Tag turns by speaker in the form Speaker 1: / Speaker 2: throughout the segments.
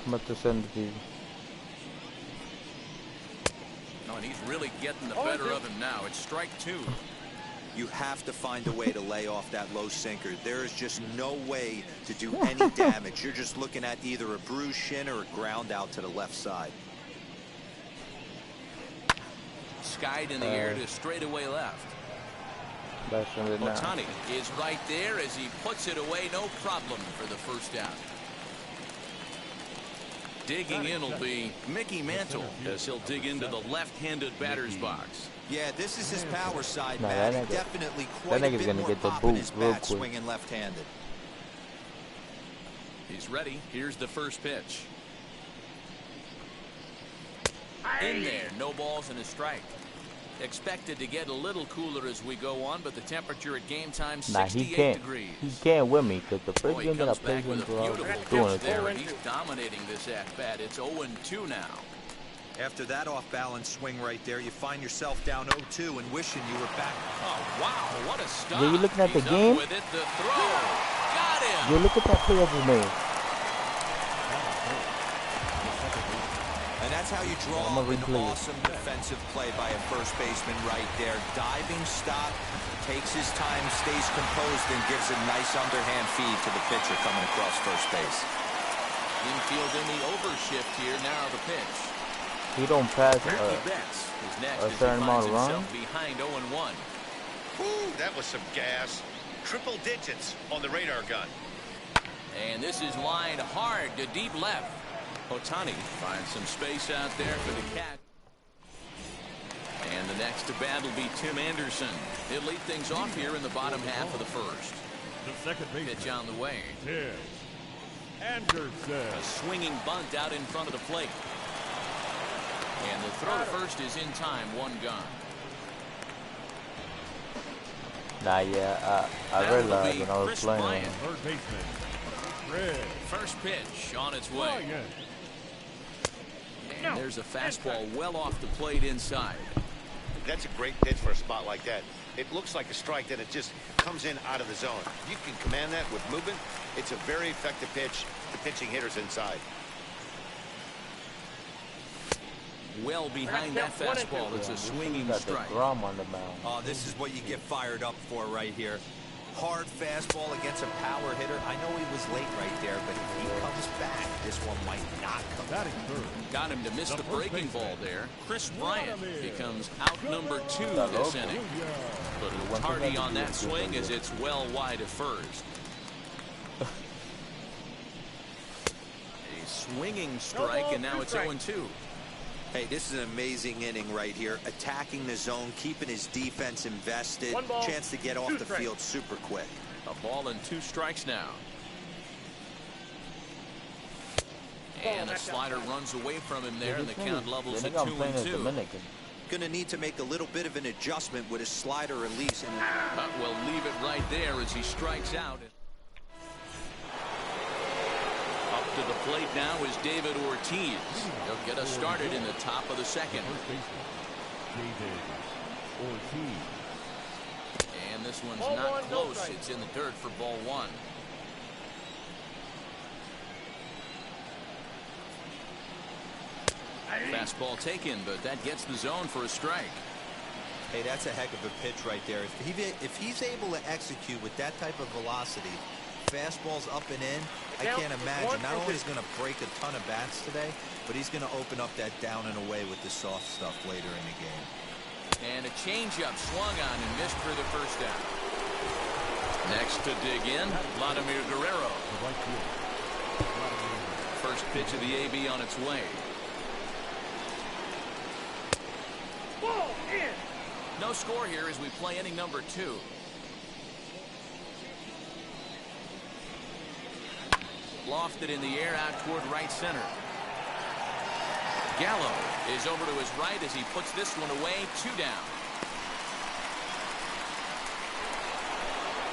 Speaker 1: I'm about to send it to you.
Speaker 2: Oh, and he's really getting the better of him now. It's strike two.
Speaker 3: You have to find a way to lay off that low sinker. There is just no way to do any damage. You're just looking at either a bruised shin or a ground out to the left side.
Speaker 2: Skied in the air to straightaway left. Ohtani is right there as he puts it away. No problem for the first out. Digging in will be Mickey Mantle as he'll dig into the left-handed batter's box.
Speaker 3: Yeah, this is his power side, man. Definitely quite
Speaker 1: that
Speaker 3: a
Speaker 1: nigga's
Speaker 3: bit
Speaker 1: gonna
Speaker 3: more
Speaker 1: get the
Speaker 3: pop in
Speaker 1: boot
Speaker 3: his
Speaker 1: real
Speaker 3: bat
Speaker 1: quick.
Speaker 3: swinging left-handed.
Speaker 2: He's ready. Here's the first pitch. In there, no balls and a strike. Expected to get a little cooler as we go on, but the temperature at game time 68 degrees.
Speaker 1: He can't win me because the first
Speaker 2: Boy,
Speaker 1: game that I
Speaker 2: comes
Speaker 1: played
Speaker 2: back with
Speaker 1: him,
Speaker 2: a
Speaker 1: I was
Speaker 2: beautiful
Speaker 1: doing
Speaker 2: pitch
Speaker 1: it.
Speaker 2: there, and he's dominating this at bat. It's 0-2 now.
Speaker 3: After that off-balance swing right there, you find yourself down 0-2 and wishing you were back.
Speaker 2: Oh wow, what a stop!
Speaker 1: Yeah, you looking at the
Speaker 2: He's
Speaker 1: game?
Speaker 2: up with it, the throw, got him.
Speaker 1: Yo, look at that play I just made.
Speaker 3: And that's how you draw up an awesome defensive play by a first baseman right there. Diving stop, takes his time, stays composed, and gives a nice underhand feed to the pitcher coming across first base.
Speaker 2: Infield in the overshift here. Now the pitch.
Speaker 1: He don't pass
Speaker 2: a
Speaker 1: certain amount of runs.
Speaker 2: Behind 0-1.
Speaker 4: Ooh, that was some gas. Triple digits on the radar gun.
Speaker 2: And this is lined hard to deep left. Ohtani finds some space out there for the catch. And the next to bat will be Tim Anderson. He'll lead things off here in the bottom half of the first.
Speaker 5: The second baseman.
Speaker 2: Pitch on the way.
Speaker 5: Tim Anderson.
Speaker 2: A swinging bunt out in front of the plate. And the throw to first is in time. One gone.
Speaker 1: Nah, yeah, I realized when I was
Speaker 2: Chris
Speaker 1: playing.
Speaker 2: Bryant.
Speaker 5: Third baseman. Fred.
Speaker 2: First pitch on its way.
Speaker 5: Bryant.
Speaker 2: And there's a fastball well off the plate inside.
Speaker 4: That's a great pitch for a spot like that. It looks like a strike that it just comes in out of the zone. If you can command that with movement, it's a very effective pitch to pitching hitters inside.
Speaker 2: Well behind that fastball, it's a swinging strike.
Speaker 1: Drum on the mound.
Speaker 3: Oh, this is what you get fired up for right here. Hard fastball against a power hitter. I know he was late right there, but if he comes back, this one might not come back.
Speaker 2: Got him to miss the breaking ball there. Chris Bryant becomes out number 2 this inning. But a little tardy on that swing as it's well wide at first. A swinging strike, and now it's 0-2.
Speaker 3: Hey, this is an amazing inning right here. Attacking the zone, keeping his defense invested. Chance to get off the field super quick.
Speaker 2: A ball and 2 strikes now. And a slider runs away from him there, and the count levels at 2-2.
Speaker 3: Gonna need to make a little bit of an adjustment with his slider release.
Speaker 2: We'll leave it right there as he strikes out. Up to the plate now is David Ortiz. He'll get us started in the top of the second.
Speaker 5: David Ortiz.
Speaker 2: And this one's not close. It's in the dirt for ball 1. Fastball taken, but that gets the zone for a strike.
Speaker 3: Hey, that's a heck of a pitch right there. If he's able to execute with that type of velocity, fastballs up and in, I can't imagine. Not only is he going to break a ton of bats today, but he's going to open up that down and away with the soft stuff later in the game.
Speaker 2: And a changeup swung on and missed for the first out. Next to dig in, Vladimir Guerrero. First pitch of the AB on its way. No score here as we play inning number 2. Lofted in the air out toward right center. Gallo is over to his right as he puts this one away. 2 down.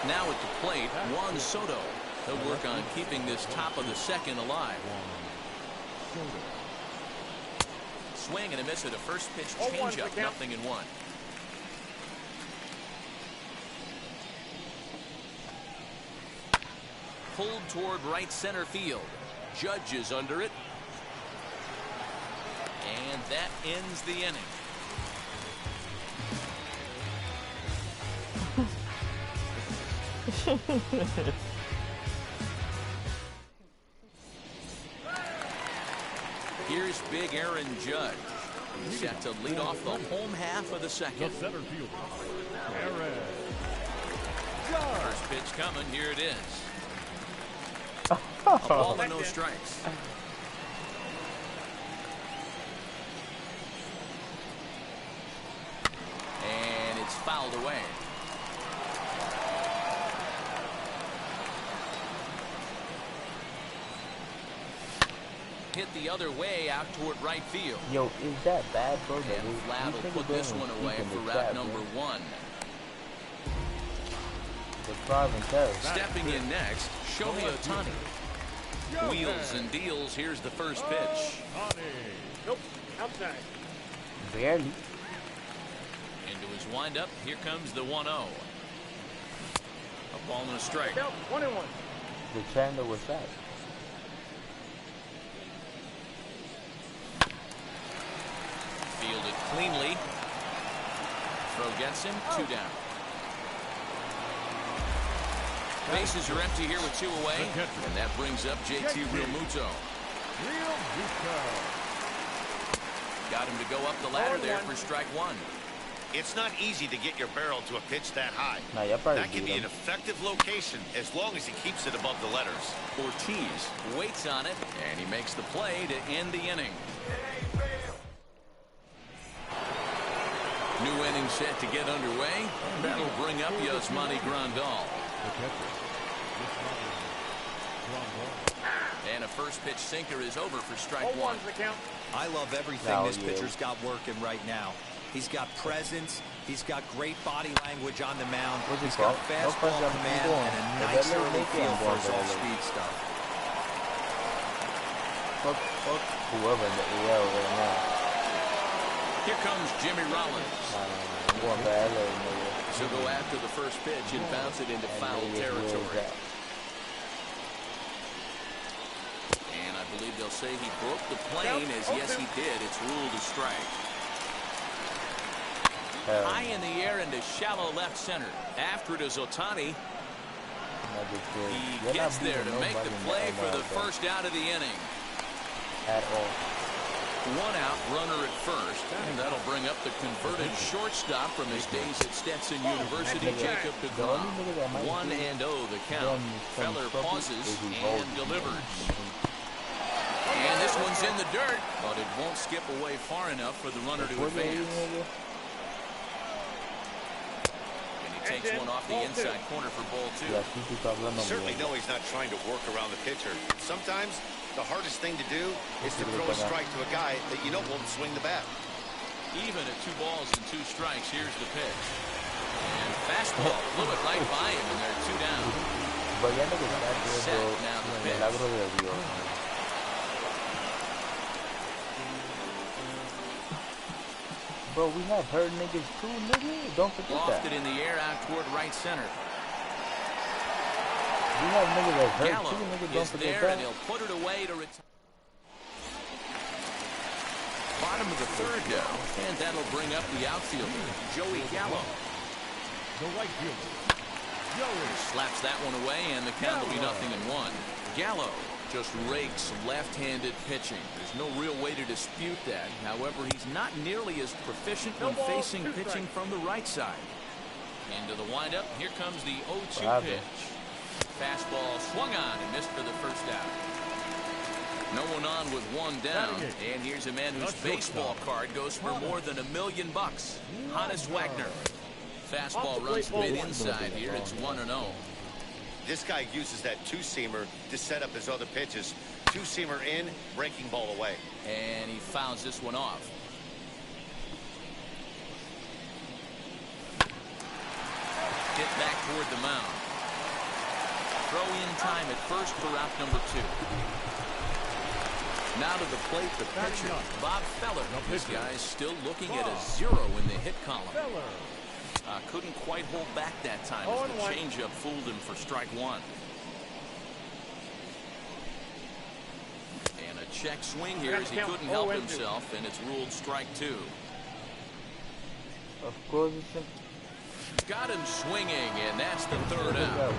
Speaker 2: Now at the plate, Juan Soto. He'll work on keeping this top of the second alive. Swing and a miss at a first pitch changeup. 0-1. Pulled toward right center field. Judge is under it. And that ends the inning. Here's big Aaron Judge. He's set to lead off the home half of the
Speaker 5: The
Speaker 2: second.
Speaker 5: center fielder, Aaron
Speaker 2: First pitch coming. Here it is. A ball and no strikes. And it's fouled away. Hit the other way out toward right field.
Speaker 1: Yo, is that bad, bro?
Speaker 2: And Vlad will put this one away for route number 1. Stepping in next, Shohei Ohtani. Wheels and deals. Here's the first pitch.
Speaker 6: Nope, outside.
Speaker 1: Barely.
Speaker 2: Into his windup. Here comes the 1-0. A ball and a strike.
Speaker 6: Nope, 1-1.
Speaker 1: The Chandler was that.
Speaker 2: Fielded cleanly. Throw gets him. 2 down. Bases are empty here with 2 away. And that brings up JT Realmuto. Got him to go up the ladder there for strike 1.
Speaker 4: It's not easy to get your barrel to a pitch that high.
Speaker 1: Nah, y'all probably
Speaker 4: That can
Speaker 1: beat
Speaker 4: be
Speaker 1: him.
Speaker 4: an effective location as long as he keeps it above the letters.
Speaker 2: Ortiz waits on it, and he makes the play to end the inning. New inning set to get underway. That'll bring up Yasmani Grandal. And a first pitch sinker is over for strike 1.
Speaker 6: 0-1's the count.
Speaker 3: I love everything
Speaker 1: Now
Speaker 3: this
Speaker 1: you.
Speaker 3: pitcher's got working right now. He's got presence. He's got great body language on the mound.
Speaker 1: What's he
Speaker 3: He's got
Speaker 1: called? No
Speaker 3: fastball
Speaker 1: punch, I'm
Speaker 3: command
Speaker 1: going.
Speaker 3: and a
Speaker 1: If
Speaker 3: nice
Speaker 1: that little
Speaker 3: early
Speaker 1: naked,
Speaker 3: feel
Speaker 1: I'm
Speaker 3: for
Speaker 1: going
Speaker 3: his
Speaker 1: for that
Speaker 3: off-speed stuff.
Speaker 1: Fuck whoever in the AL right now.
Speaker 2: Here comes Jimmy Rollins.
Speaker 1: I'm going for LA, nigga.
Speaker 2: So go after the first pitch and bounce it into foul territory. And I believe they'll say he broke the plane, as yes he did. It's ruled a strike. High in the air into shallow left center. After it is Ohtani. He gets there to make the play for the first out of the inning.
Speaker 1: At all.
Speaker 2: 1 out, runner at first, and that'll bring up the converted shortstop from his days at Stetson University, Jacob DeGrom. 1-0 the count. Feller pauses and delivers. And this one's in the dirt, but it won't skip away far enough for the runner to advance. And he takes one off the inside corner for ball 2.
Speaker 4: Certainly know he's not trying to work around the pitcher. Sometimes the hardest thing to do is to throw a strike to a guy that you know won't swing the bat.
Speaker 2: Even at 2 balls and 2 strikes, here's the pitch. And fastball blew it right by him, and they're 2 down. Set now the pitch.
Speaker 1: Bro, we have hurt niggas too, nigga. Don't forget that.
Speaker 2: Lofted in the air out toward right center.
Speaker 1: We have niggas that hurt
Speaker 2: Gallo
Speaker 1: too, nigga. Don't
Speaker 2: is
Speaker 1: forget
Speaker 2: there,
Speaker 1: that.
Speaker 2: and he'll put it away to retire. Bottom of the 3rd now, and that'll bring up the outfielder, Joey Gallo.
Speaker 5: The right fielder, Joey.
Speaker 2: Slaps that one away, and the count will be 0-1. Gallo just rakes left-handed pitching. There's no real way to dispute that. However, he's not nearly as proficient when facing pitching from the right side. Into the windup. Here comes the 0-2 pitch. Fastball swung on and missed for the first out. No one on with 1 down. And here's a man whose baseball card goes for more than $1 million. Honus Wagner. Fastball runs mid inside here. It's 1-0.
Speaker 4: This guy uses that 2-seamer to set up his other pitches. 2-seamer in, breaking ball away.
Speaker 2: And he fouls this one off. Hit back toward the mound. Throw in time at first for out number 2. Now to the plate, the pitcher, Bob Feller. This guy's still looking at a 0 in the hit column. Couldn't quite hold back that time as the changeup fooled him for strike 1. And a check swing here as he couldn't help himself, and it's ruled strike 2.
Speaker 1: Of course, it's
Speaker 2: Got him swinging, and that's the 3rd out.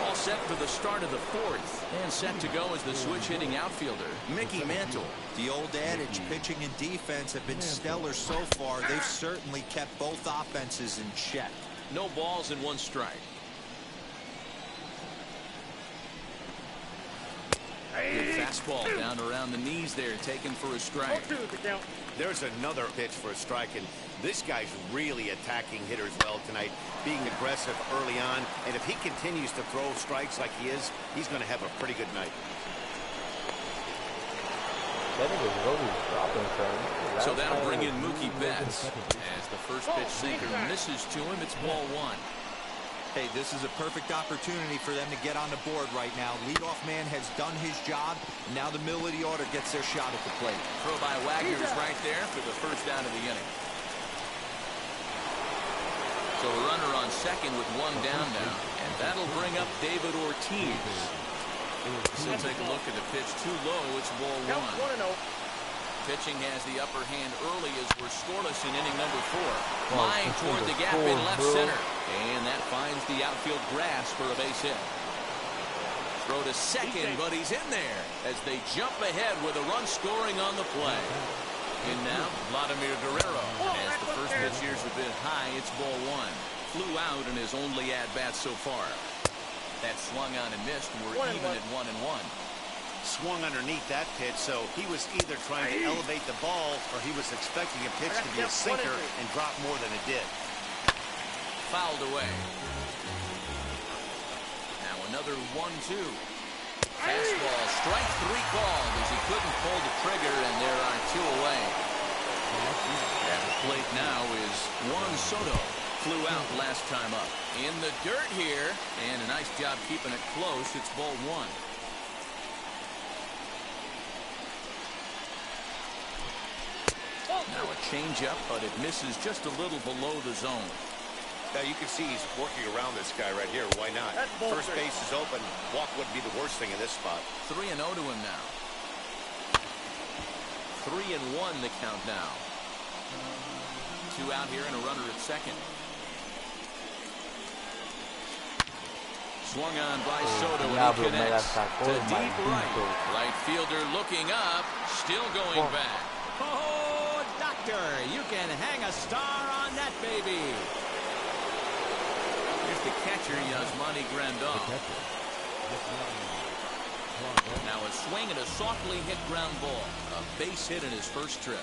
Speaker 2: All set for the start of the 4th, and set to go as the switch-hitting outfielder, Mickey Mantle.
Speaker 3: The old adage, pitching and defense have been stellar so far. They've certainly kept both offenses in check.
Speaker 2: No balls and 1 strike. Good fastball down around the knees there, taken for a strike.
Speaker 4: There's another pitch for a strike, and this guy's really attacking hitters well tonight, being aggressive early on, and if he continues to throw strikes like he is, he's going to have a pretty good night.
Speaker 2: So that'll bring in Mookie Betts. As the first pitch sinker misses to him, it's ball 1.
Speaker 3: Hey, this is a perfect opportunity for them to get on the board right now. Leadoff man has done his job. Now the middle of the order gets their shot at the plate.
Speaker 2: Throw by Wagner is right there for the 1st out of the inning. So a runner on second with 1 down now, and that'll bring up David Ortiz. So take a look at the pitch, too low. It's ball 1. Pitching has the upper hand early as we're scoreless in inning number 4. Line toward the gap in left center. And that finds the outfield grass for a base hit. Throw to second, but he's in there as they jump ahead with a run scoring on the play. In now, Vladimir Guerrero. As the first pitch years have been high, it's ball 1. Flew out in his only at-bat so far. That swung on and missed. We're even at 1-1.
Speaker 4: Swung underneath that pitch, so he was either trying to elevate the ball or he was expecting a pitch to be a sinker and drop more than it did.
Speaker 2: Fouled away. Now another 1-2. Fastball, strike 3 called as he couldn't pull the trigger, and there are 2 away. At the plate now is Juan Soto. Flew out last time up. In the dirt here, and a nice job keeping it close. It's ball 1. Now a changeup, but it misses just a little below the zone.
Speaker 4: Now you can see he's working around this guy right here. Why not? First base is open. Walk wouldn't be the worst thing in this spot.
Speaker 2: 3-0 to him now. 3-1 the count now. 2 out here and a runner at second. Swung on by Soto, and he connects to deep right. Right fielder looking up, still going back.
Speaker 7: Oh, doctor, you can hang a star on that baby.
Speaker 2: Here's the catcher, Yasmani Grandal. Now a swing and a softly hit ground ball. A base hit in his first trip.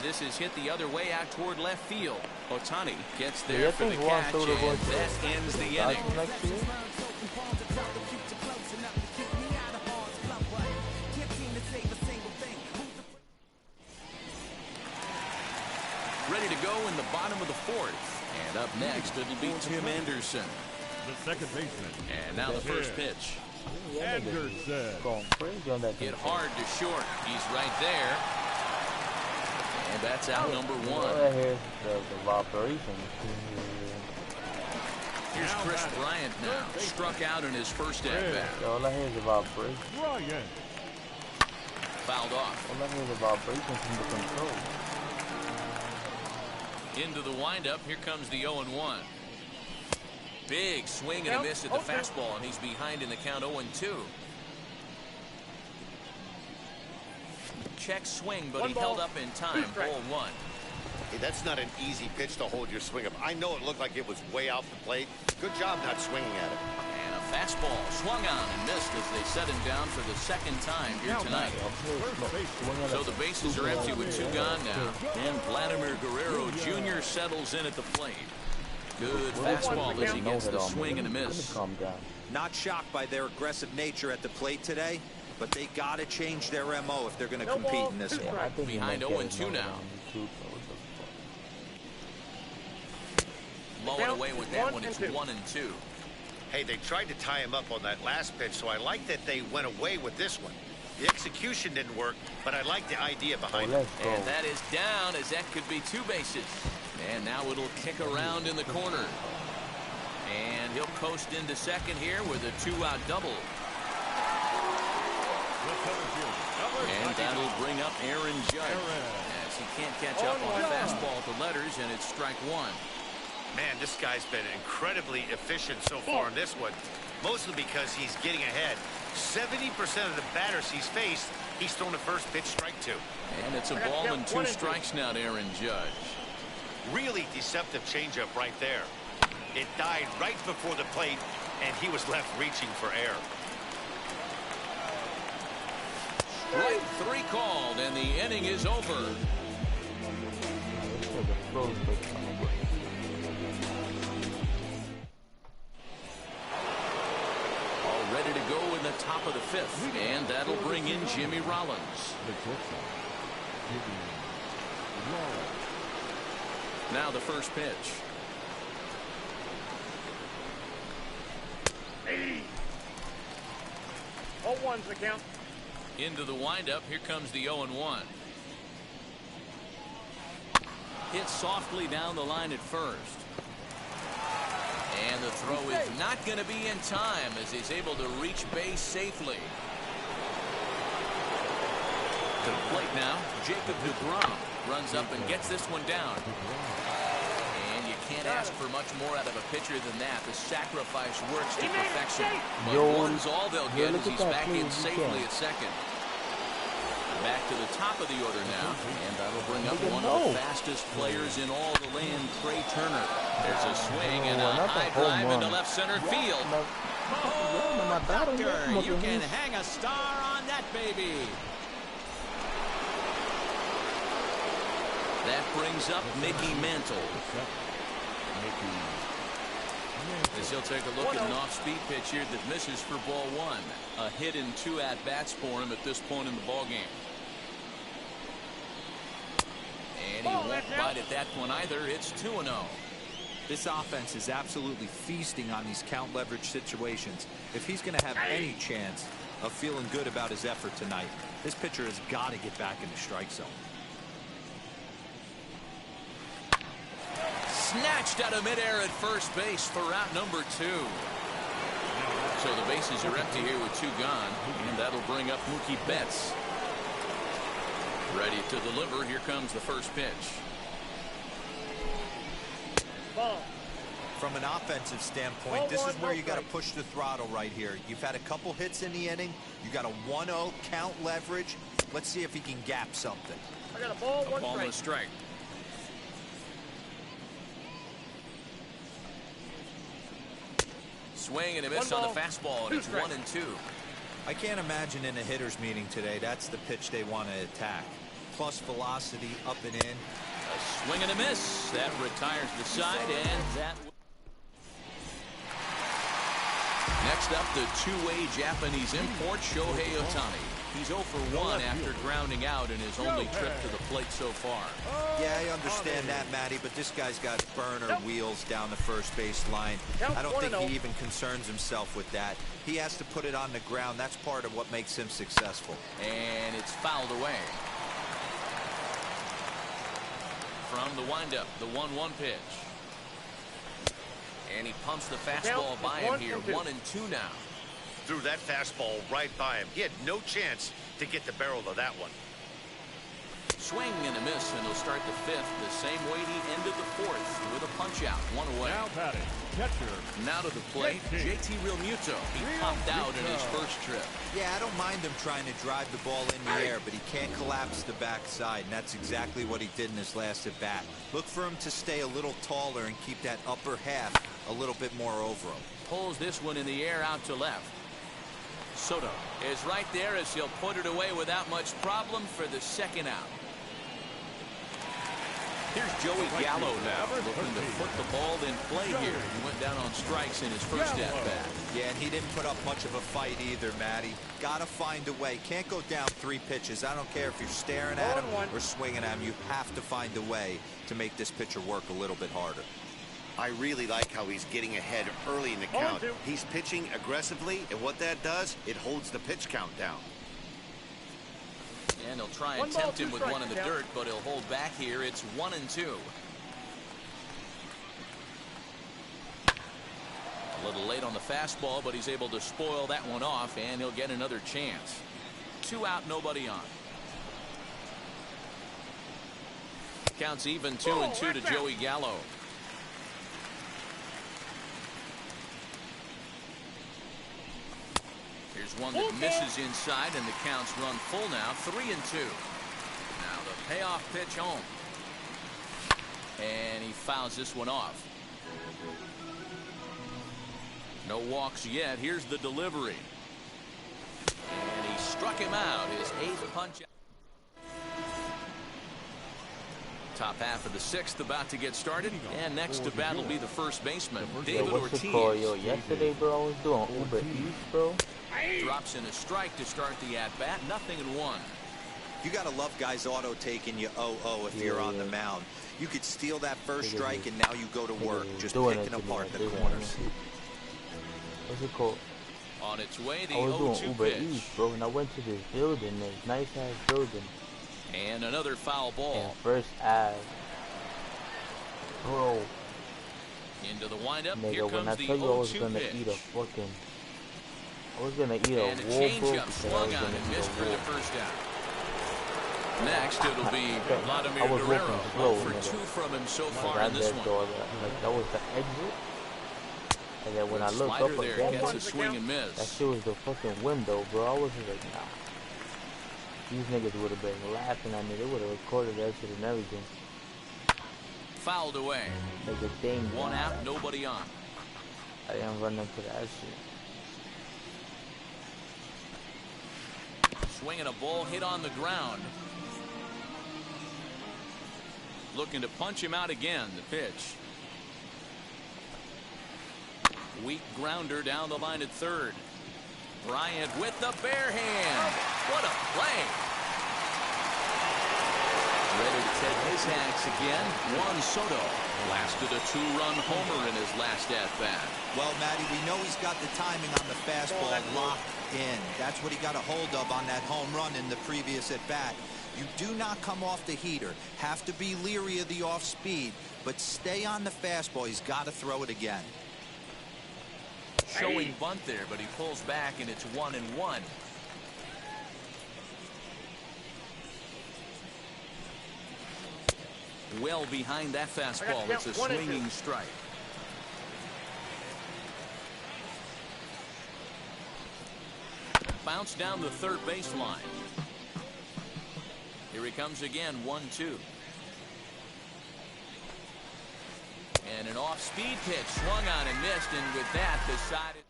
Speaker 2: This is hit the other way out toward left field. Ohtani gets there for the catch, and that ends the inning. Ready to go in the bottom of the 4th. And up next, it'll be Tim Anderson.
Speaker 5: The second baseman.
Speaker 2: And now the first pitch.
Speaker 5: Anderson.
Speaker 2: Hit hard to short. He's right there. And that's out number 1.
Speaker 1: Here's the operation.
Speaker 2: Here's Chris Bryant now. Struck out in his first at-bat.
Speaker 1: All I hear is about break.
Speaker 5: Bryant.
Speaker 2: Fouled off.
Speaker 1: All I hear is about breaking from the control.
Speaker 2: Into the windup. Here comes the 0-1. Big swing and a miss at the fastball, and he's behind in the count 0-2. Check swing, but he held up in time. Ball 1.
Speaker 4: Hey, that's not an easy pitch to hold your swing up. I know it looked like it was way off the plate. Good job not swinging at it.
Speaker 2: And a fastball swung on and missed as they set him down for the second time here tonight. So the bases are empty with 2 gone now. And Vladimir Guerrero Jr. settles in at the plate. Good fastball as he gets the swing and a miss.
Speaker 3: Not shocked by their aggressive nature at the plate today, but they got to change their MO if they're going to compete in this one.
Speaker 2: Behind 0-2 now. Blowing away with that one. It's 1-2.
Speaker 4: Hey, they tried to tie him up on that last pitch, so I like that they went away with this one. The execution didn't work, but I like the idea behind it.
Speaker 1: Let's go.
Speaker 2: And that is down, as that could be 2 bases. And now it'll kick around in the corner. And he'll coast into second here with a 2-out double. And that'll bring up Aaron Judge, as he can't catch up on a fastball at the letters, and it's strike 1.
Speaker 4: Man, this guy's been incredibly efficient so far in this one, mostly because he's getting ahead. 70% of the batters he's faced, he's thrown a first pitch, strike 2.
Speaker 2: And it's a ball and 2 strikes now to Aaron Judge.
Speaker 4: Really deceptive changeup right there. It died right before the plate, and he was left reaching for air.
Speaker 2: Strike 3 called, and the inning is over. All ready to go in the top of the 5th, and that'll bring in Jimmy Rollins. Now the first pitch.
Speaker 6: Hey. 0-1's the count.
Speaker 2: Into the windup. Here comes the 0-1. Hit softly down the line at first. And the throw is not going to be in time, as he's able to reach base safely. To the plate now, Jacob deGrom runs up and gets this one down. And you can't ask for much more out of a pitcher than that. The sacrifice works to perfection. But one's all they'll get as he's back in safely at second. Back to the top of the order now, and that'll bring up one of the fastest players in all the land, Trey Turner. There's a swing and a high drive into left center field.
Speaker 7: Oh, Doctor, you can hang a star on that baby.
Speaker 2: That brings up Mickey Mantle. As he'll take a look at an off-speed pitch here that misses for ball 1. A hit in 2 at-bats for him at this point in the ballgame. And he won't bite at that one either. It's 2-0.
Speaker 3: This offense is absolutely feasting on these count leverage situations. If he's going to have any chance of feeling good about his effort tonight, this pitcher has got to get back in the strike zone.
Speaker 2: Snatched out of midair at first base for out number 2. So the bases are empty here with 2 gone, and that'll bring up Mookie Betts. Ready to deliver. Here comes the first pitch.
Speaker 6: Ball.
Speaker 3: From an offensive standpoint, this is where you got to push the throttle right here. You've had a couple hits in the inning. You got a 1-0 count leverage. Let's see if he can gap something.
Speaker 6: I got a ball,
Speaker 2: A ball and a strike. Swing and a miss on the fastball, and it's 1-2.
Speaker 3: I can't imagine in a hitter's meeting today that's the pitch they want to attack. Plus velocity up and in.
Speaker 2: A swing and a miss. That retires the side, and that. Next up, the 2-way Japanese import, Shohei Ohtani. He's 0 for 1 after grounding out in his only trip to the plate so far.
Speaker 3: Yeah, I understand that, Matty, but this guy's got burner wheels down the first base line. I don't think he even concerns himself with that. He has to put it on the ground. That's part of what makes him successful.
Speaker 2: And it's fouled away. From the windup, the 1-1 pitch. And he pumps the fastball by him here. 1-2 now.
Speaker 4: Threw that fastball right by him. He had no chance to get the barrel of that one.
Speaker 2: Swing and a miss, and he'll start the 5th the same way he ended the 4th with a punch out. 1 away.
Speaker 5: Now batting, catcher.
Speaker 2: Now to the plate, JT Realmuto. He popped out in his first trip.
Speaker 3: Yeah, I don't mind him trying to drive the ball in the air, but he can't collapse the backside, and that's exactly what he did in his last at bat. Look for him to stay a little taller and keep that upper half a little bit more over him.
Speaker 2: Pulls this one in the air out to left. Soto is right there as he'll put it away without much problem for the 2nd out. Here's Joey Gallo now, looking to put the ball in play here. He went down on strikes in his first at-bat.
Speaker 3: Yeah, and he didn't put up much of a fight either, Matty. Got to find a way. Can't go down 3 pitches. I don't care if you're staring at him or swinging at him. You have to find a way to make this pitcher work a little bit harder.
Speaker 4: I really like how he's getting ahead early in the count. He's pitching aggressively, and what that does, it holds the pitch count down.
Speaker 2: And he'll try and tempt him with one in the dirt, but he'll hold back here. It's 1-2. A little late on the fastball, but he's able to spoil that one off, and he'll get another chance. 2 out, nobody on. Counts even 2-2 to Joey Gallo. Here's one that misses inside, and the counts run full now. 3-2. Now the payoff pitch home. And he fouls this one off. No walks yet. Here's the delivery. And he struck him out. His 8th punch. Top half of the 6th about to get started. And next to bat will be the first baseman, David Ortiz.
Speaker 1: Yo, yesterday, bro, I was doing Uber Eats, bro.
Speaker 2: Drops in a strike to start the at-bat. 0-1.
Speaker 3: You got to love guys auto taking you 0-0 if you're on the mound. You could steal that first strike, and now you go to work, just picking apart the corners.
Speaker 1: What's it called?
Speaker 2: On its way, the
Speaker 1: I was
Speaker 2: 0-2
Speaker 1: doing Uber
Speaker 2: pitch.
Speaker 1: Eats, bro, and I went to this building, this nice-ass building.
Speaker 2: And another foul ball.
Speaker 1: And first Ave. Bro.
Speaker 2: Into the windup.
Speaker 1: Nigga,
Speaker 2: Here
Speaker 1: when
Speaker 2: comes
Speaker 1: I
Speaker 2: the
Speaker 1: tell you I was
Speaker 2: 0-2
Speaker 1: gonna
Speaker 2: pitch.
Speaker 1: eat a fucking... I was gonna eat a
Speaker 2: And a
Speaker 1: wall, bro,
Speaker 2: changeup
Speaker 1: because I
Speaker 2: swung
Speaker 1: was
Speaker 2: on
Speaker 1: gonna
Speaker 2: and
Speaker 1: eat
Speaker 2: missed
Speaker 1: a
Speaker 2: for the
Speaker 1: wall.
Speaker 2: first out. Next, it'll be Vladimir
Speaker 1: I was
Speaker 2: Guerrero.
Speaker 1: walking slow,
Speaker 2: 0 for
Speaker 1: nigga.
Speaker 2: 2 from him so
Speaker 1: Like,
Speaker 2: far
Speaker 1: I
Speaker 2: in this
Speaker 1: let
Speaker 2: one.
Speaker 1: go of that. Like, that was the exit. And then when I looked
Speaker 2: Slider
Speaker 1: up
Speaker 2: there
Speaker 1: again,
Speaker 2: gets
Speaker 1: bro,
Speaker 2: a swing and
Speaker 1: that
Speaker 2: miss.
Speaker 1: shit was the fucking window, bro. I was just like, nah. These niggas would have been laughing at me. They would have recorded that shit and everything.
Speaker 2: Fouled away.
Speaker 1: Like the thing.
Speaker 2: 1 out, nobody on.
Speaker 1: I didn't run into that shit.
Speaker 2: Swinging a ball hit on the ground. Looking to punch him out again. The pitch. Weak grounder down the line at third. Bryant with the bare hand. What a play. Ready to take his axe again. Juan Soto blasted a 2-run homer in his last at-bat.
Speaker 3: Well, Matty, we know he's got the timing on the fastball locked in. That's what he got a hold of on that home run in the previous at-bat. You do not come off the heater. Have to be leery of the off-speed, but stay on the fastball. He's got to throw it again.
Speaker 2: Showing bunt there, but he pulls back, and it's 1-1. Well behind that fastball. It's a swinging strike. Bounce down the third baseline. Here he comes again, 1-2. And an off-speed pitch swung on and missed, and with that decided.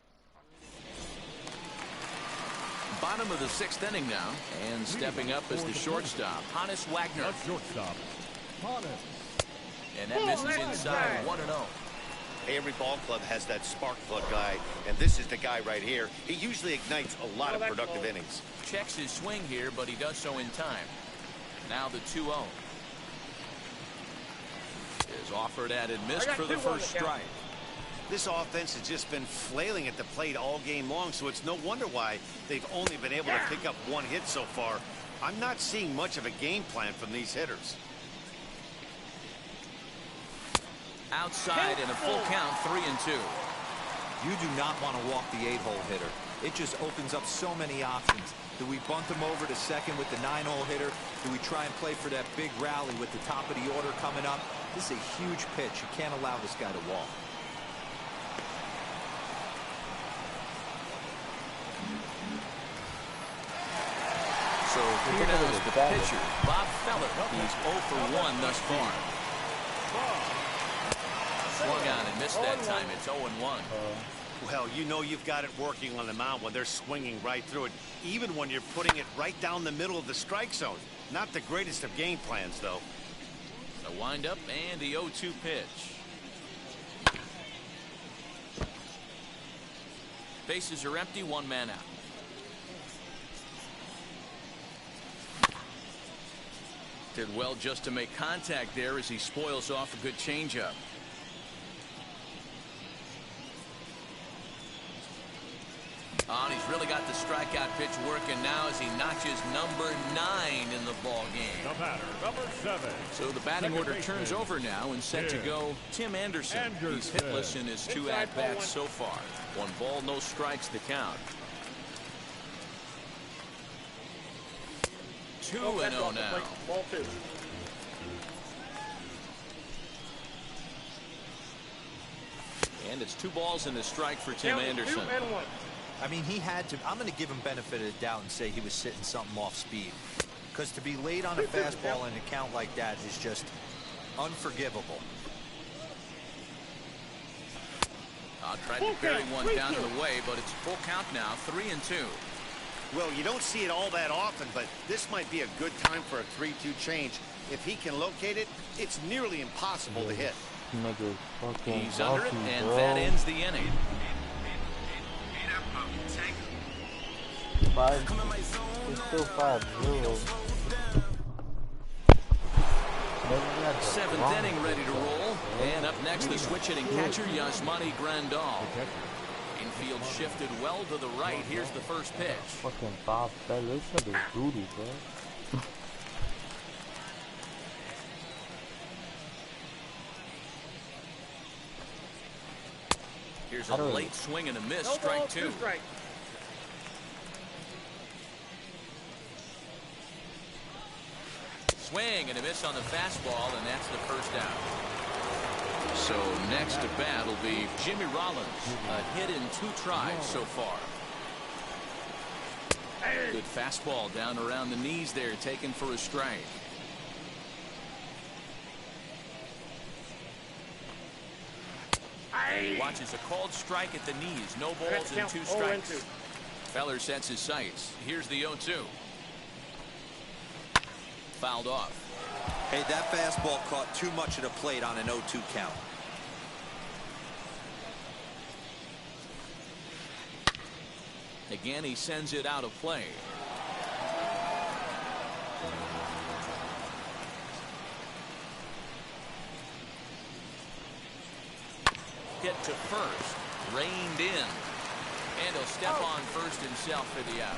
Speaker 2: Bottom of the 6th inning now, and stepping up is the shortstop, Honus Wagner.
Speaker 5: At shortstop, Honus.
Speaker 2: And that misses inside, 1-0.
Speaker 4: Hey, every ball club has that spark plug guy, and this is the guy right here. He usually ignites a lot of productive innings.
Speaker 2: Checks his swing here, but he does so in time. Now the 2-0. Is offered at and missed for the first strike.
Speaker 4: This offense has just been flailing at the plate all game long, so it's no wonder why they've only been able to pick up 1 hit so far. I'm not seeing much of a game plan from these hitters.
Speaker 2: Outside and a full count, 3-2.
Speaker 3: You do not want to walk the 8-hole hitter. It just opens up so many options. Do we bunt him over to second with the 9-hole hitter? Do we try and play for that big rally with the top of the order coming up? This is a huge pitch. You can't allow this guy to walk.
Speaker 2: So here now is the pitcher, Bob Feller. He's 0 for 1 thus far. Swung on and missed that time. It's 0-1.
Speaker 4: Well, you know you've got it working on the mound when they're swinging right through it, even when you're putting it right down the middle of the strike zone. Not the greatest of game plans, though.
Speaker 2: The windup and the 0-2 pitch. Bases are empty, 1 man out. Did well just to make contact there as he spoils off a good changeup. And he's really got the strikeout pitch working now as he notches number 9 in the ball game.
Speaker 5: The batter, number 7.
Speaker 2: So the batting order turns over now and set to go Tim Anderson. He's hitless in his 2 at-bats so far. 1 ball, no strikes the count. 2-0 now.
Speaker 6: Ball 2.
Speaker 2: And it's 2 balls and a strike for Tim Anderson.
Speaker 6: 2 and 1.
Speaker 3: I mean, he had to. I'm going to give him benefit of the doubt and say he was sitting something off speed. Because to be late on a fastball in a count like that is just unforgivable.
Speaker 2: Tried to bury one down and away, but it's full count now, 3-2.
Speaker 4: Well, you don't see it all that often, but this might be a good time for a 3-2 change. If he can locate it, it's nearly impossible to hit.
Speaker 1: Nigga, fucking
Speaker 2: He's under it,
Speaker 1: lucky,
Speaker 2: and
Speaker 1: bro.
Speaker 2: that ends the inning.
Speaker 1: 5. It's still 5-0.
Speaker 2: 7th inning ready to roll. And up next, the switch-hitting catcher, Yasmani Grandal. Infield shifted well to the right. Here's the first pitch.
Speaker 1: Fucking Bob Bell. This nigga's booty, bro.
Speaker 2: Here's a late swing and a miss.
Speaker 6: No
Speaker 2: Strike
Speaker 6: ball,
Speaker 2: 2.
Speaker 6: 2 strikes.
Speaker 2: Swing and a miss on the fastball, and that's the first out. So next to bat will be Jimmy Rollins. A hit in 2 tries so far. Good fastball down around the knees there, taken for a strike. He watches a called strike at the knees. No balls and 2 strikes. Feller sets his sights. Here's the 0-2. Fouled off.
Speaker 3: Hey, that fastball caught too much of the plate on an 0-2 count.
Speaker 2: Again, he sends it out of play. Hit to first. Reined in. And he'll step on first himself for the out.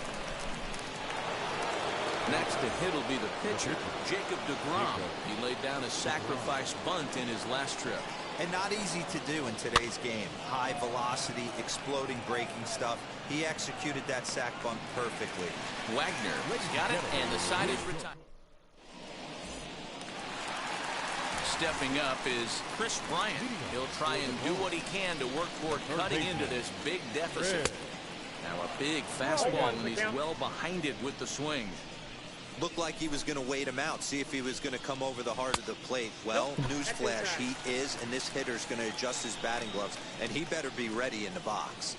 Speaker 2: Next to hit will be the pitcher, Jacob deGrom. He laid down a sacrifice bunt in his last trip.
Speaker 3: And not easy to do in today's game. High velocity, exploding breaking stuff. He executed that sac bunt perfectly.
Speaker 2: Wagner got it, and the side is retired. Stepping up is Chris Bryant. He'll try and do what he can to work toward cutting into this big deficit. Now a big fastball, and he's well behind it with the swing.
Speaker 3: Looked like he was going to wait him out, see if he was going to come over the heart of the plate. Well, newsflash, he is, and this hitter's going to adjust his batting gloves, and he better be ready in the box.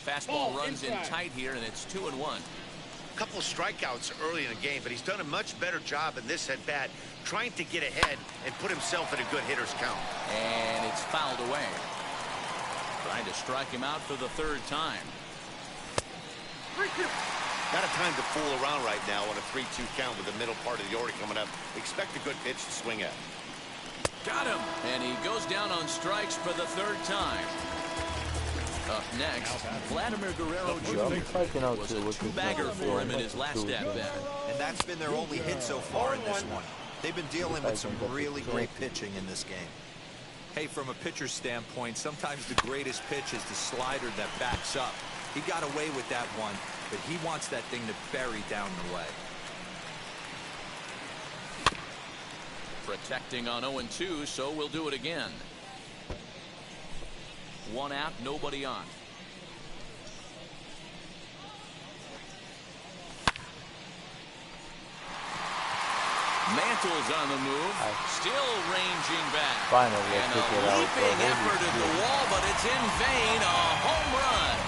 Speaker 2: Fastball runs in tight here, and it's 2-1.
Speaker 4: A couple of strikeouts early in the game, but he's done a much better job in this at-bat trying to get ahead and put himself in a good hitter's count.
Speaker 2: And it's fouled away. Trying to strike him out for the 3rd time.
Speaker 4: Not a time to fool around right now on a 3-2 count with the middle part of the order coming up. Expect a good pitch to swing at.
Speaker 2: Got him. And he goes down on strikes for the 3rd time. Up next, Vladimir Guerrero Jr. was a 2-bagger for him in his last at-bat.
Speaker 3: And that's been their only hit so far in this one. They've been dealing with some really great pitching in this game. Hey, from a pitcher's standpoint, sometimes the greatest pitch is the slider that backs up. He got away with that one, but he wants that thing to bury down the way.
Speaker 2: Protecting on 0-2, so we'll do it again. 1 out, nobody on. Mantle's on the move, still ranging back.
Speaker 1: Finally,
Speaker 2: and a leaping effort at the wall, but it's in vain. A home run.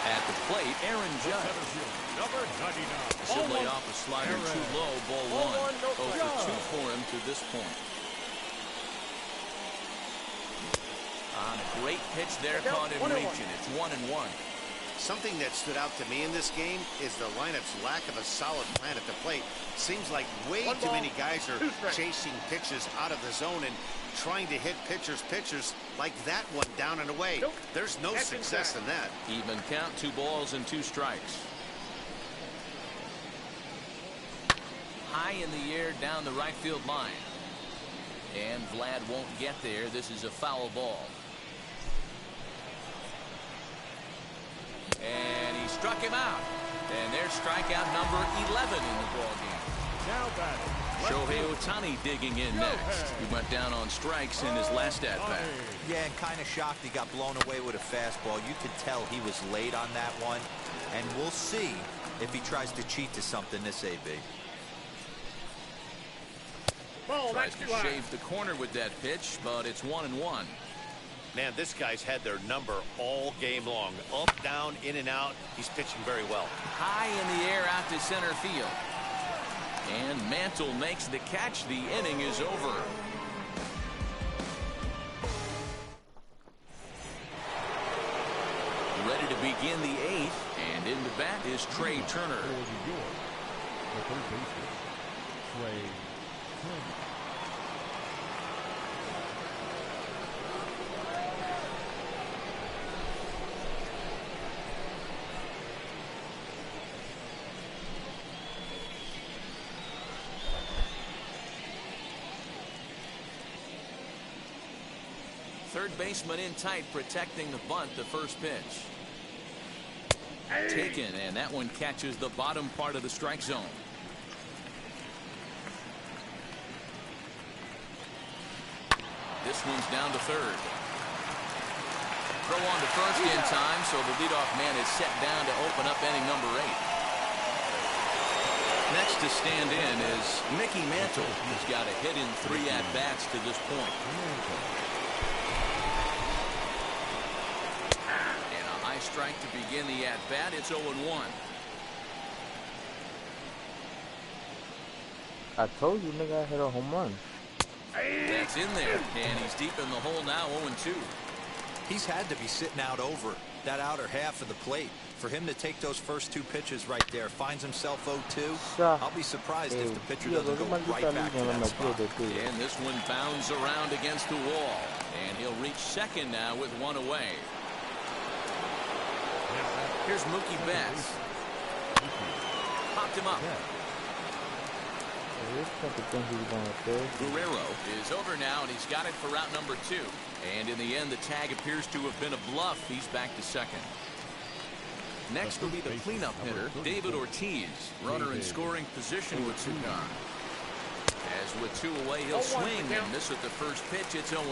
Speaker 2: At the plate, Aaron Judge.
Speaker 5: Number 99.
Speaker 2: Should lay off a slider too low. Ball 1. 0 for 2 for him to this point. On a great pitch there, caught him reaching. It's 1-1.
Speaker 4: Something that stood out to me in this game is the lineup's lack of a solid plan at the plate. Seems like way too many guys are chasing pitches out of the zone and trying to hit pitchers like that one down and away. There's no success in that.
Speaker 2: Even count, 2 balls and 2 strikes. High in the air down the right field line. And Vlad won't get there. This is a foul ball. And he struck him out. And there's strikeout number 11 in the ballgame.
Speaker 5: Now batting.
Speaker 2: Shohei Ohtani digging in next. He went down on strikes in his last at-bat.
Speaker 3: Yeah, and kind of shocked he got blown away with a fastball. You could tell he was late on that one. And we'll see if he tries to cheat to something this AB.
Speaker 2: Tries to shave the corner with that pitch, but it's 1-1.
Speaker 4: Man, this guy's had their number all game long. Up, down, in and out. He's pitching very well.
Speaker 2: High in the air out to center field. And Mantle makes the catch. The inning is over. Ready to begin the 8th. And in the bat is Trey Turner.
Speaker 5: The third baseman, Trey Turner.
Speaker 2: Third baseman in tight, protecting the bunt, the first pitch. Taken, and that one catches the bottom part of the strike zone. This one's down to third. Throw on to first in time, so the leadoff man is set down to open up inning number 8. Next to stand in is Mickey Mantle. He's got a hit in 3 at-bats to this point. Strike to begin the at-bat. It's 0-1.
Speaker 1: I told you, nigga, I hit a home run.
Speaker 2: That's in there, and he's deep in the hole now, 0-2.
Speaker 3: He's had to be sitting out over that outer half of the plate. For him to take those first 2 pitches right there, finds himself 0-2. I'll be surprised if the pitcher doesn't go right back to that spot.
Speaker 2: And this one bounds around against the wall, and he'll reach second now with 1 away. Here's Mookie Betts. Popped him up. Guerrero is over now, and he's got it for route number 2. And in the end, the tag appears to have been a bluff. He's back to second. Next will be the cleanup hitter, David Ortiz. Runner in scoring position with 2 gone. As with 2 away, he'll swing and miss at the first pitch. It's 0-1.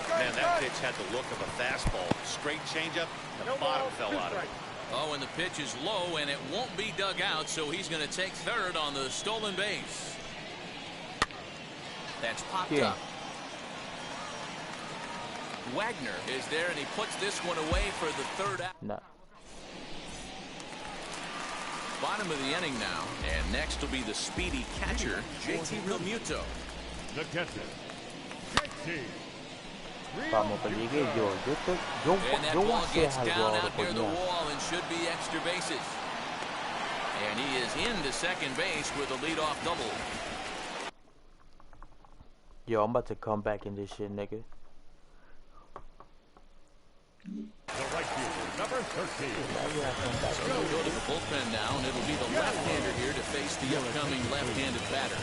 Speaker 4: Man, that pitch had the look of a fastball. Straight changeup, the bottom fell out of it.
Speaker 2: Oh, and the pitch is low, and it won't be dug out, so he's going to take third on the stolen base. That's popped up. Wagner is there, and he puts this one away for the 3rd out.
Speaker 1: No.
Speaker 2: Bottom of the inning now, and next will be the speedy catcher, JT Realmuto.
Speaker 5: The catcher, JT.
Speaker 1: Vamos, peguei,
Speaker 2: And that ball gets down out near the wall and should be extra bases. And he is into second base with a leadoff double.
Speaker 1: Yo, I'm about to come back in this shit, nigga.
Speaker 5: The right fielder, number 13.
Speaker 2: So we'll go to the bullpen now, and it'll be the left-hander here to face the upcoming left-handed batter.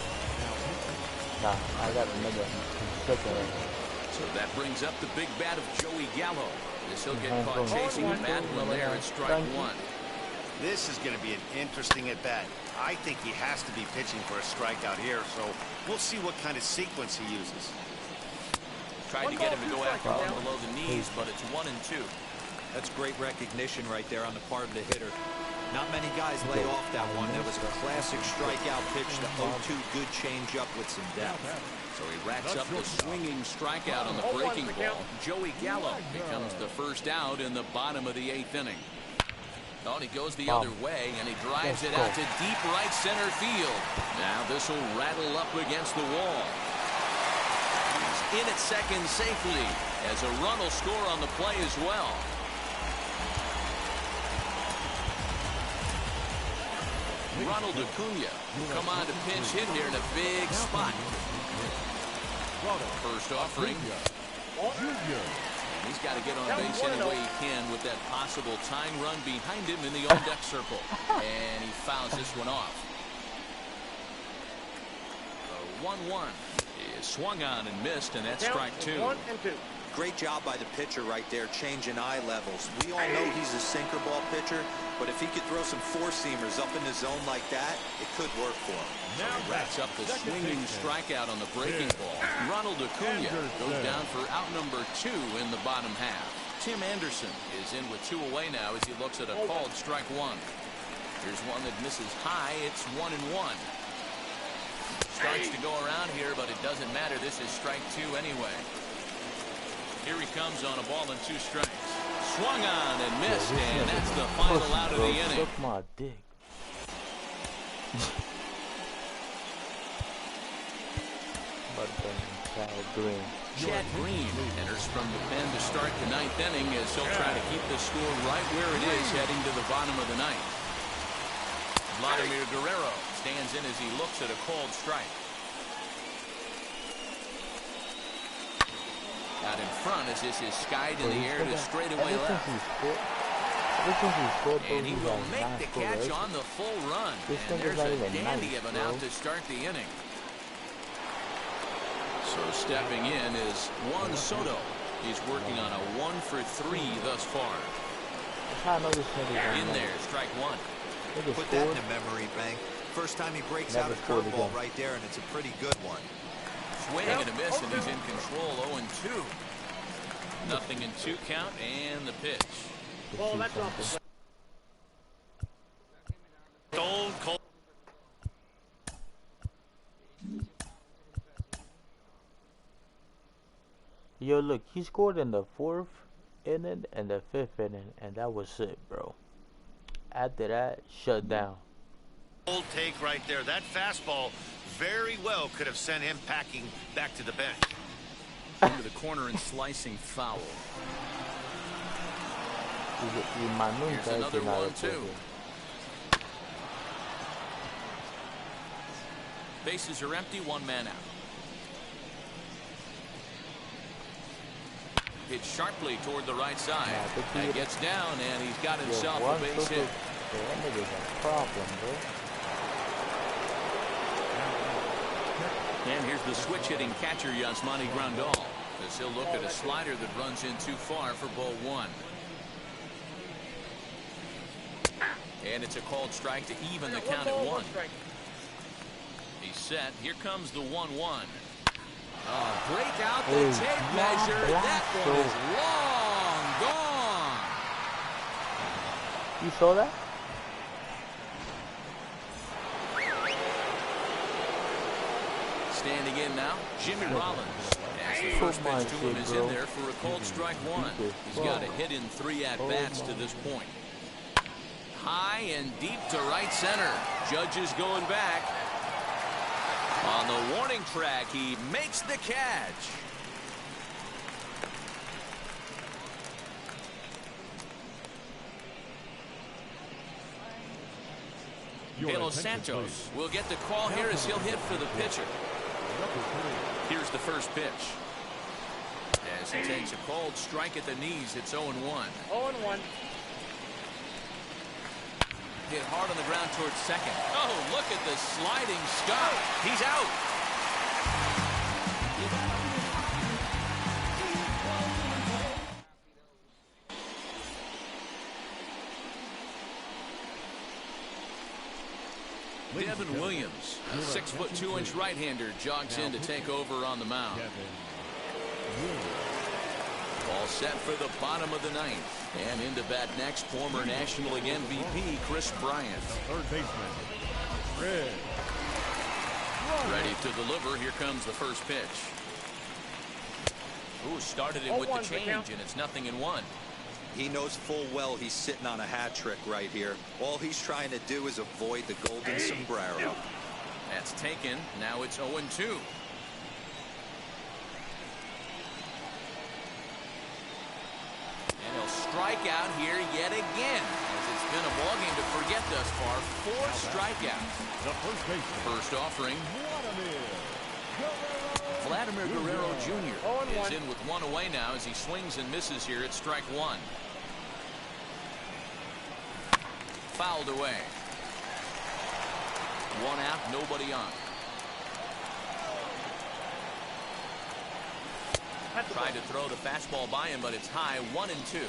Speaker 1: Nah, I got another second.
Speaker 2: So that brings up the big bat of Joey Gallo. As he'll get caught chasing the bat when there at strike 1.
Speaker 4: This is going to be an interesting at-bat. I think he has to be pitching for a strikeout here, so we'll see what kind of sequence he uses.
Speaker 2: Tried to get him to go after one below the knees, but it's 1-2.
Speaker 3: That's great recognition right there on the part of the hitter. Not many guys lay off that one. That was a classic strikeout pitch to 0-2. Good changeup with some depth.
Speaker 2: So he racks up the swinging strikeout on the breaking ball. Joey Gallo becomes the first out in the bottom of the 8th inning. Oh, and he goes the other way, and he drives it out to deep right center field. Now this will rattle up against the wall. He's in at second safely, as a run will score on the play as well. Ronald Acuna will come on to pinch hit here in a big spot. First offering. He's got to get on base any way he can with that possible tying run behind him in the on-deck circle. And he fouls this one off. The 1-1 is swung on and missed, and that's strike 2.
Speaker 6: 1 and 2.
Speaker 3: Great job by the pitcher right there, changing eye levels. We all know he's a sinker ball pitcher, but if he could throw some four-seamers up in the zone like that, it could work for him.
Speaker 2: Now he racks up the swinging strikeout on the breaking ball. Ronald Acuna goes down for out number 2 in the bottom half. Tim Anderson is in with 2 away now as he looks at a called strike 1. Here's one that misses high. It's 1-1. Starts to go around here, but it doesn't matter. This is strike 2 anyway. Here he comes on a ball and 2 strikes. Swung on and missed, and that's the final out of the inning.
Speaker 1: Suck my dick.
Speaker 2: Chad Green enters from the pen to start the 9th inning as he'll try to keep the score right where it is heading to the bottom of the 9th. Vladimir Guerrero stands in as he looks at a called strike. Out in front as this is skied in the air to straightaway left. And he will make the catch on the full run. And there's a dandy of an out to start the inning. So stepping in is Juan Soto. He's working on a 1 for 3 thus far. In there, strike 1.
Speaker 3: Put that in the memory bank. First time he breaks out a curveball right there, and it's a pretty good one.
Speaker 2: Swing and a miss, and he's in control. 0-2. Nothing in 2 count, and the pitch.
Speaker 6: Well, that's off the
Speaker 4: Stone Cold.
Speaker 1: Yo, look, he scored in the 4th inning and the 5th inning, and that was it, bro. After that, shut down.
Speaker 4: Old take right there. That fastball very well could have sent him packing back to the bench.
Speaker 2: Into the corner and slicing foul. Here's another 1-2. Bases are empty, 1 man out. Hit sharply toward the right side. That gets down, and he's got himself a base hit.
Speaker 1: That nigga's a problem, bro.
Speaker 2: And here's the switch-hitting catcher, Yasmani Grandal, as he'll look at a slider that runs in too far for ball 1. And it's a called strike to even the count at 1. He's set. Here comes the 1-1. Break out the tape measure. That one is long gone.
Speaker 1: You saw that?
Speaker 2: Standing in now, Jimmy Rollins. As the first pitch to him is in there for a called strike 1. He's got a hit in 3 at-bats to this point. High and deep to right center. Judge is going back. On the warning track, he makes the catch. De Los Santos will get the call here as he'll hit for the pitcher. Here's the first pitch. As he takes a called strike at the knees, it's 0-1.
Speaker 6: 0-1.
Speaker 2: Hit hard on the ground towards second. Oh, look at the sliding Scott. He's out. Devin Williams, a 6'2" right-hander, jogs in to take over on the mound. All set for the bottom of the 9th. And into bat next, former National League MVP Chris Bryant.
Speaker 5: Third baseman, Red.
Speaker 2: Ready to deliver. Here comes the first pitch. Ooh, started it with the change, and it's 0-1.
Speaker 3: He knows full well he's sitting on a hat trick right here. All he's trying to do is avoid the golden sombrero.
Speaker 2: That's taken. Now it's 0-2. And he'll strike out here yet again, as it's been a ballgame to forget thus far, 4 strikeouts.
Speaker 5: The first baseman.
Speaker 2: First offering.
Speaker 5: Vladimir
Speaker 2: Guerrero Jr.
Speaker 6: 0-1.
Speaker 2: is in with 1 away now as he swings and misses here at strike 1. Fouled away. 1 out, nobody on. Tried to throw the fastball by him, but it's high, 1-2.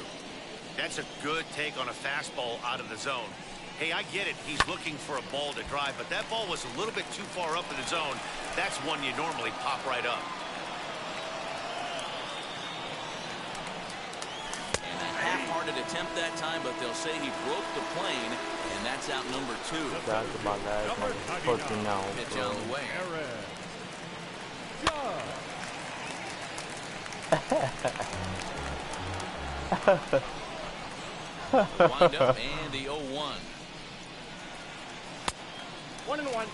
Speaker 4: That's a good take on a fastball out of the zone. Hey, I get it. He's looking for a ball to drive, but that ball was a little bit too far up in the zone. That's one you normally pop right up.
Speaker 2: And a half-hearted attempt that time, but they'll say he broke the plane, and that's out number 2.
Speaker 1: That's about that. Fucking now.
Speaker 2: Pitch on the way. Wind up and the 0-1.
Speaker 6: 1-1.